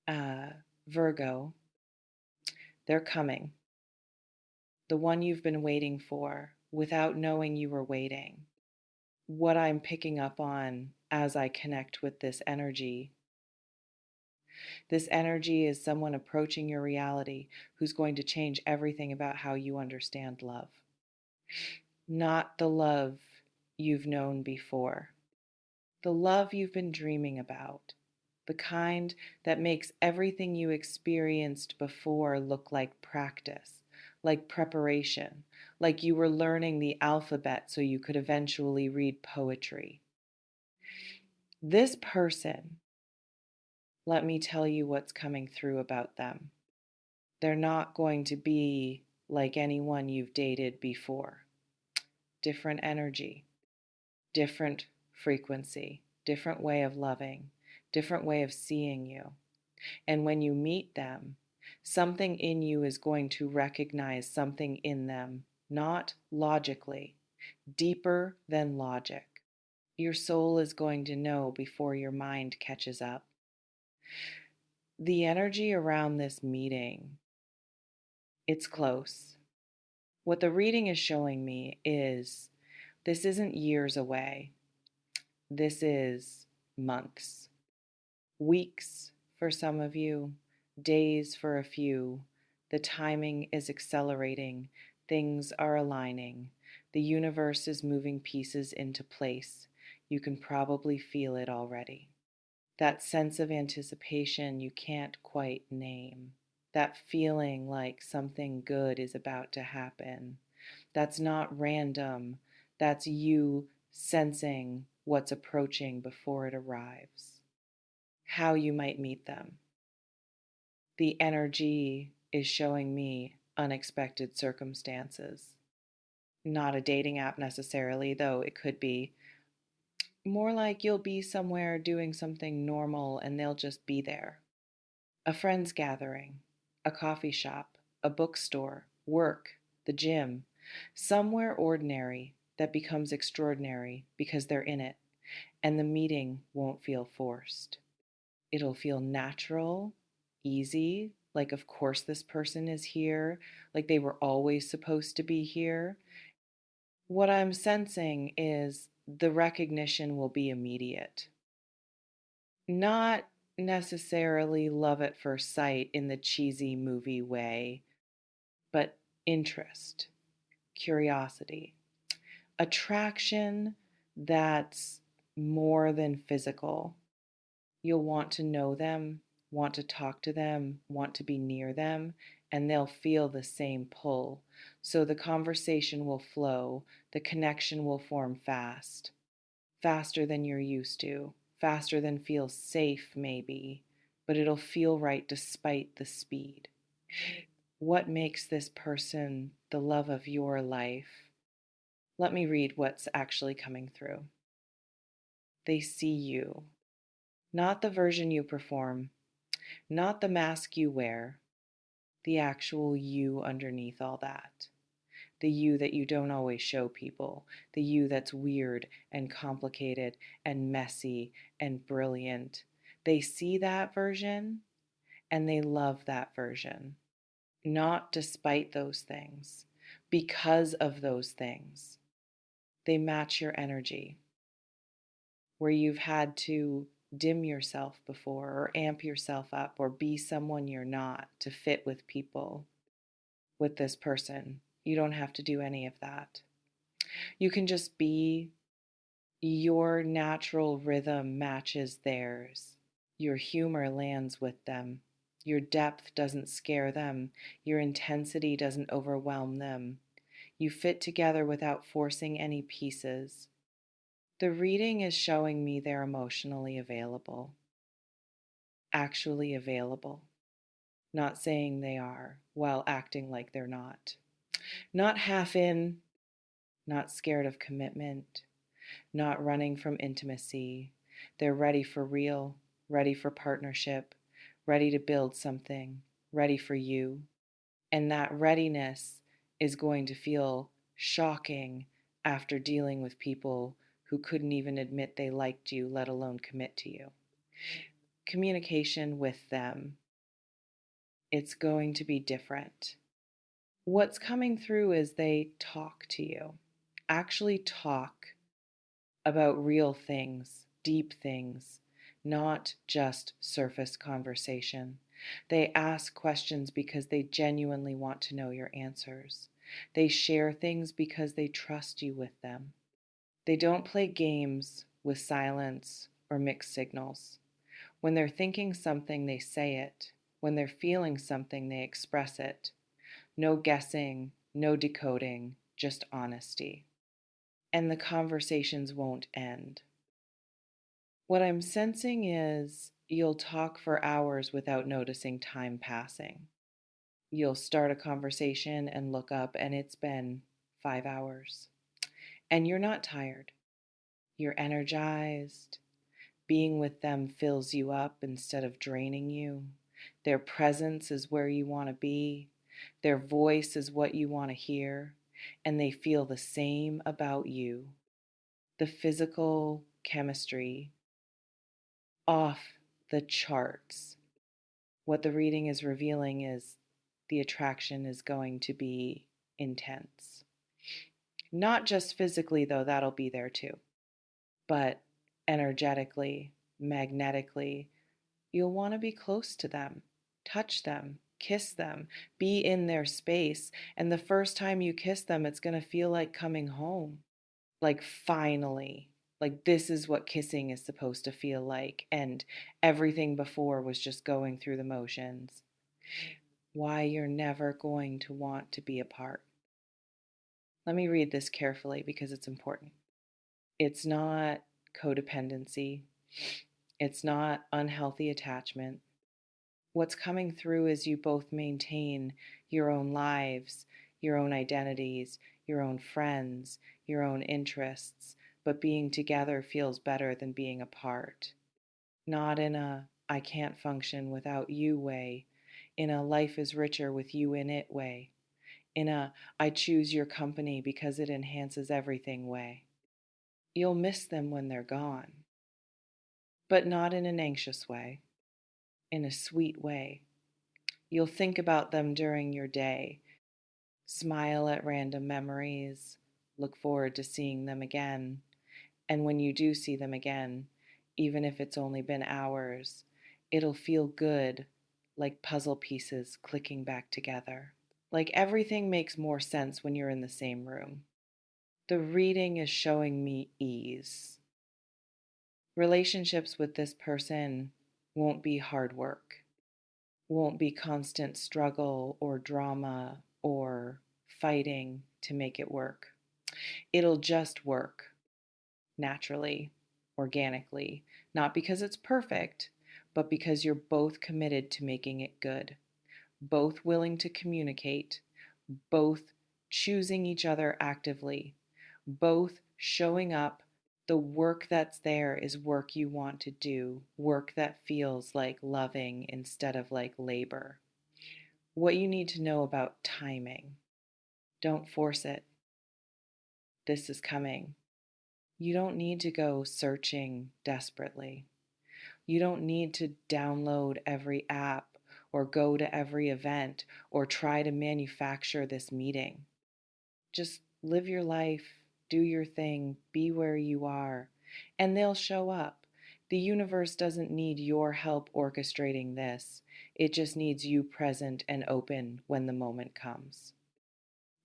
uh, Virgo, they're coming. The one you've been waiting for without knowing you were waiting. What I'm picking up on as I connect with this energy is someone approaching your reality who's going to change everything about how you understand love. Not the love you've known before, the love you've been dreaming about, the kind that makes everything you experienced before look like practice, like preparation, like you were learning the alphabet so you could eventually read poetry. This person, let me tell you what's coming through about them. They're not going to be like anyone you've dated before. Different energy, different frequency, different way of loving, different way of seeing you. And when you meet them, something in you is going to recognize something in them, not logically, deeper than logic. Your soul is going to know before your mind catches up. The energy around this meeting, it's close. What the reading is showing me is this isn't years away. This is months, weeks for some of you, days for a few. The timing is accelerating, things are aligning, the universe is moving pieces into place. You can probably feel it already. That sense of anticipation you can't quite name. That feeling like something good is about to happen. That's not random. That's you sensing what's approaching before it arrives. How you might meet them. The energy is showing me unexpected circumstances. Not a dating app necessarily, though it could be. More like you'll be somewhere doing something normal and they'll just be there. A friend's gathering, a coffee shop, a bookstore, work, the gym, somewhere ordinary that becomes extraordinary because they're in it, and the meeting won't feel forced. It'll feel natural, easy, like, of course, this person is here, like they were always supposed to be here. What I'm sensing is the recognition will be immediate. Not necessarily love at first sight in the cheesy movie way, but interest, curiosity, attraction that's more than physical. You'll want to know them, want to talk to them, want to be near them, and they'll feel the same pull. So the conversation will flow, the connection will form fast, faster than you're used to, faster than feels safe, maybe, but it'll feel right despite the speed. What makes this person the love of your life? Let me read what's actually coming through. They see you, not the version you perform, not the mask you wear, the actual you underneath all that. The you that you don't always show people, the you that's weird and complicated and messy and brilliant. They see that version and they love that version, not despite those things, because of those things. They match your energy. Where you've had to dim yourself before or amp yourself up or be someone you're not to fit with people, with this person, you don't have to do any of that. You can just be. Your natural rhythm matches theirs. Your humor lands with them. Your depth doesn't scare them. Your intensity doesn't overwhelm them. You fit together without forcing any pieces. The reading is showing me they're emotionally available, actually available, not saying they are while acting like they're not. Not half in, not scared of commitment, not running from intimacy. They're ready for real, ready for partnership, ready to build something, ready for you. And that readiness is going to feel shocking after dealing with people who couldn't even admit they liked you, let alone commit to you. communication with them, it's going to be different. What's coming through is they talk to you, actually talk about real things, deep things, not just surface conversation. They ask questions because they genuinely want to know your answers. They share things because they trust you with them. They don't play games with silence or mixed signals. When they're thinking something, they say it. When they're feeling something, they express it. No guessing, no decoding, just honesty. And the conversations won't end. What I'm sensing is you'll talk for hours without noticing time passing. You'll start a conversation and look up, and it's been 5 hours. And you're not tired. You're energized. Being with them fills you up instead of draining you. Their presence is where you want to be. Their voice is what you want to hear. And they feel the same about you. The physical chemistry off the charts. What the reading is revealing is the attraction is going to be intense. Not just physically, though, that'll be there too, but energetically, magnetically, you'll want to be close to them, touch them, kiss them, be in their space. And the first time you kiss them, it's going to feel like coming home. Like, finally, like this is what kissing is supposed to feel like. And everything before was just going through the motions. Why you're never going to want to be apart. Let me read this carefully because it's important. It's not codependency. It's not unhealthy attachment. What's coming through is you both maintain your own lives, your own identities, your own friends, your own interests, but being together feels better than being apart. Not in a I can't function without you way, in a life is richer with you in it way, in a I choose your company because it enhances everything way. You'll miss them when they're gone, but not in an anxious way, in a sweet way. You'll think about them during your day, smile at random memories, look forward to seeing them again. And when you do see them again, even if it's only been hours, it'll feel good, like puzzle pieces clicking back together. Like everything makes more sense when you're in the same room. The reading is showing me ease. Relationships with this person won't be hard work, won't be constant struggle or drama or fighting to make it work. It'll just work naturally, organically, not because it's perfect, but because you're both committed to making it good, both willing to communicate, both choosing each other actively, both showing up. The work that's there is work you want to do, work that feels like loving instead of like labor. What you need to know about timing. Don't force it. This is coming. You don't need to go searching desperately. You don't need to download every app or go to every event or try to manufacture this meeting. Just live your life, do your thing, be where you are, and they'll show up. The universe doesn't need your help orchestrating this. It just needs you present and open when the moment comes.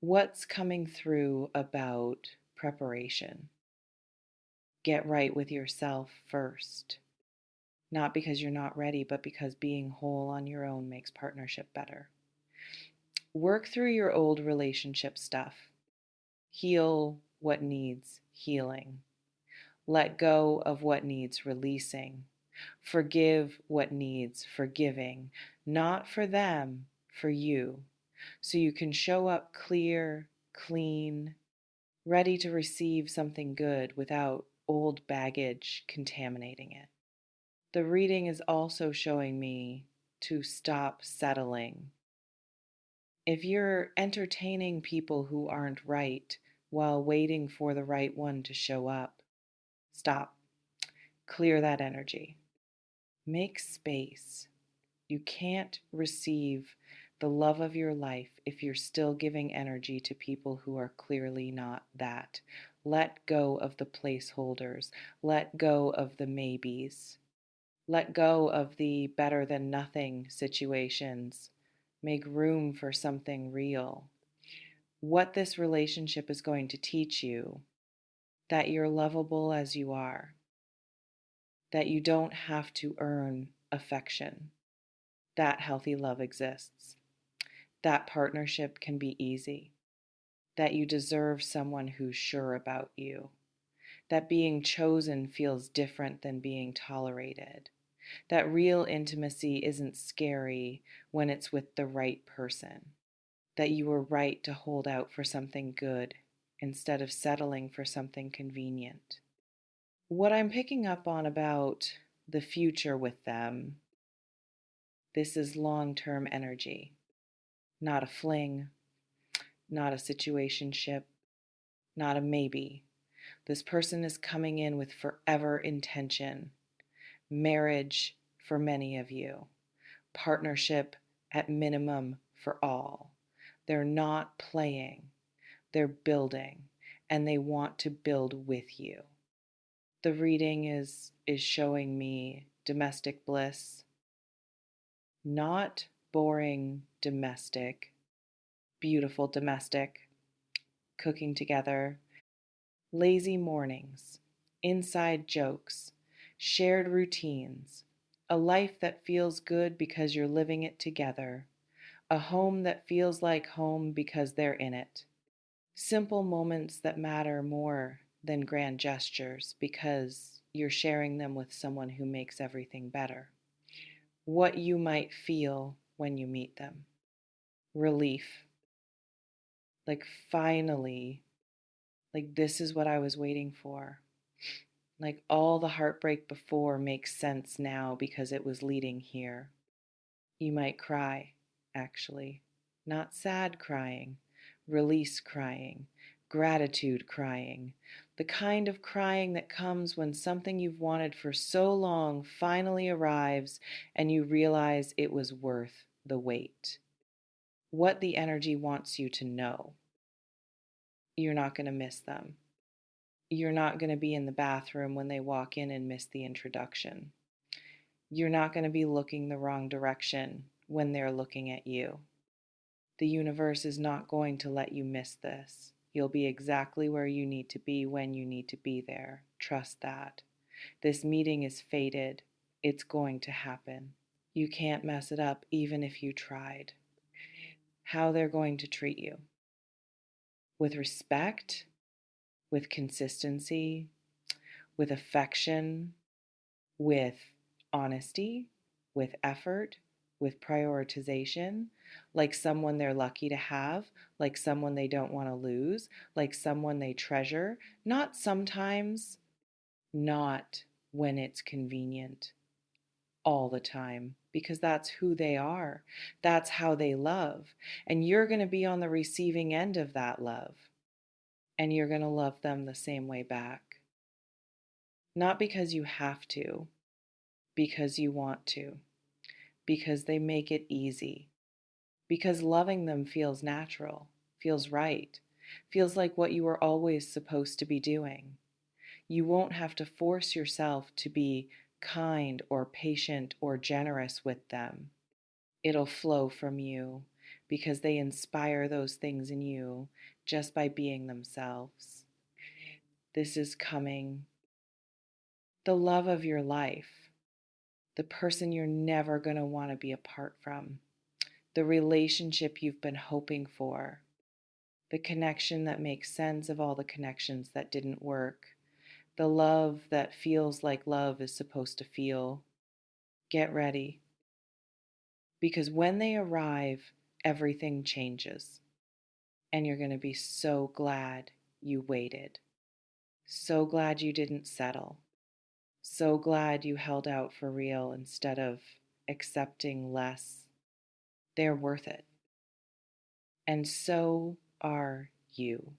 What's coming through about preparation? Get right with yourself first. Not because you're not ready, but because being whole on your own makes partnership better. Work through your old relationship stuff. Heal what needs healing. Let go of what needs releasing. Forgive what needs forgiving. Not for them, for you. So you can show up clear, clean, ready to receive something good without old baggage contaminating it. The reading is also showing me to stop settling. If you're entertaining people who aren't right while waiting for the right one to show up, stop. Clear that energy. Make space. You can't receive the love of your life if you're still giving energy to people who are clearly not that. Let go of the placeholders. Let go of the maybes. Let go of the better than nothing situations. Make room for something real. What this relationship is going to teach you, that you're lovable as you are, that you don't have to earn affection, that healthy love exists, that partnership can be easy, that you deserve someone who's sure about you, that being chosen feels different than being tolerated, that real intimacy isn't scary when it's with the right person, that you were right to hold out for something good instead of settling for something convenient. What I'm picking up on about the future with them, this is long-term energy, not a fling, not a situationship, not a maybe. This person is coming in with forever intention, marriage for many of you, partnership at minimum for all. They're not playing, they're building, and they want to build with you. The reading is showing me domestic bliss, not boring domestic, beautiful domestic, cooking together, lazy mornings, inside jokes, shared routines, a life that feels good because you're living it together, a home that feels like home because they're in it. Simple moments that matter more than grand gestures because you're sharing them with someone who makes everything better. What you might feel when you meet them. Relief. Like finally, like this is what I was waiting for. Like all the heartbreak before makes sense now because it was leading here. You might cry, actually. Not sad crying, release crying, gratitude crying. The kind of crying that comes when something you've wanted for so long finally arrives and you realize it was worth the wait. What the energy wants you to know. You're not going to miss them. You're not going to be in the bathroom when they walk in and miss the introduction. You're not going to be looking the wrong direction when they're looking at you. The universe is not going to let you miss this. You'll be exactly where you need to be when you need to be there. Trust that. This meeting is fated. It's going to happen. You can't mess it up even if you tried. How they're going to treat you. With respect, with consistency, with affection, with honesty, with effort, with prioritization, like someone they're lucky to have, like someone they don't want to lose, like someone they treasure, not sometimes, not when it's convenient, all the time, because that's who they are. That's how they love. And you're going to be on the receiving end of that love. And you're going to love them the same way back. Not because you have to, because you want to, because they make it easy, because loving them feels natural, feels right, feels like what you were always supposed to be doing. You won't have to force yourself to be kind or patient or generous with them. It'll flow from you because they inspire those things in you just by being themselves. This is coming. The love of your life, the person you're never going to want to be apart from, the relationship you've been hoping for, the connection that makes sense of all the connections that didn't work, the love that feels like love is supposed to feel. Get ready. Because when they arrive, everything changes. And you're going to be so glad you waited. So glad you didn't settle. So glad you held out for real instead of accepting less. They're worth it. And so are you.